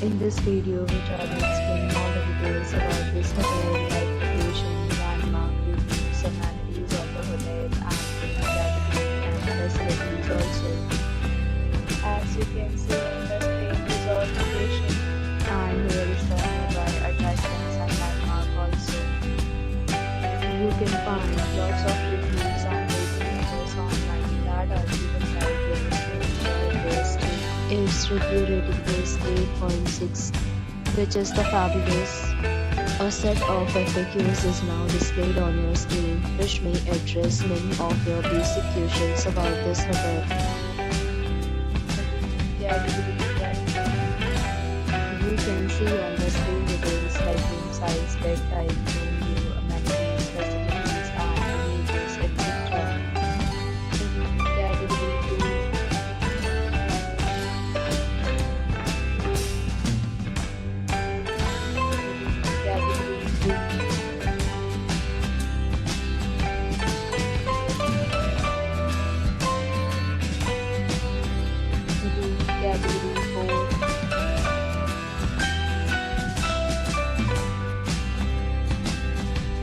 In this video, we try to explain all the details about this hotel, like location, landmark, reviews, amenities of the hotel, and category and facilities also. As you can see in the screen, resort location, and here is the nearby attractions and landmark also. You can find lots of reviews and ratings online that are given by guests for this trip. Its review rating is 8.6, which is the fabulous. A set of FAQs is now displayed on your screen, which may address many of your basic questions about this hotel. You can see on the screen details like room size, bed type, room view, amenities, facilities, and images, etc.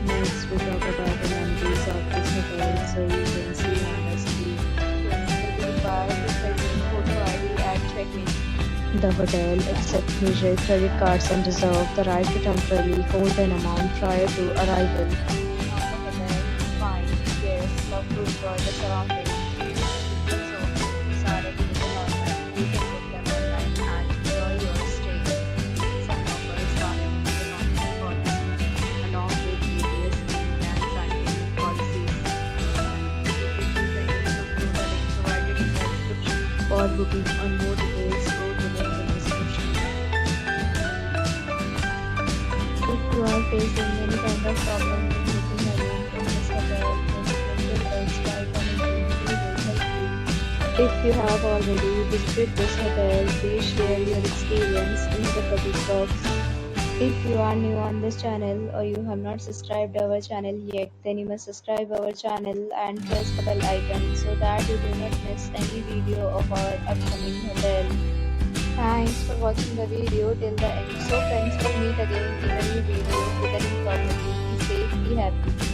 Next, we talk about the amenities of this hotel. So you can see on the screen. The hotel accepts major credit cards and reserves the right to temporarily hold an amount prior to arrival. Fine, guests love to enjoy the surroundings. You can book them online and enjoy your stay. Some offers are economic policy, along with various plans and payment policies. Provided in the description. For booking or more details, go to the link in the description. If you are facing any kind of problem in booking a room in this hotel, then us by commenting. We will help you. If you have already visited this hotel, please share your experience in the comment box. If you are new on this channel or you have not subscribed our channel yet, then you must subscribe our channel and press the bell icon so that you do not miss any video of our upcoming hotel. Thanks for watching the video till the end. So friends, will meet again in a new video with a new property. Be safe, be happy.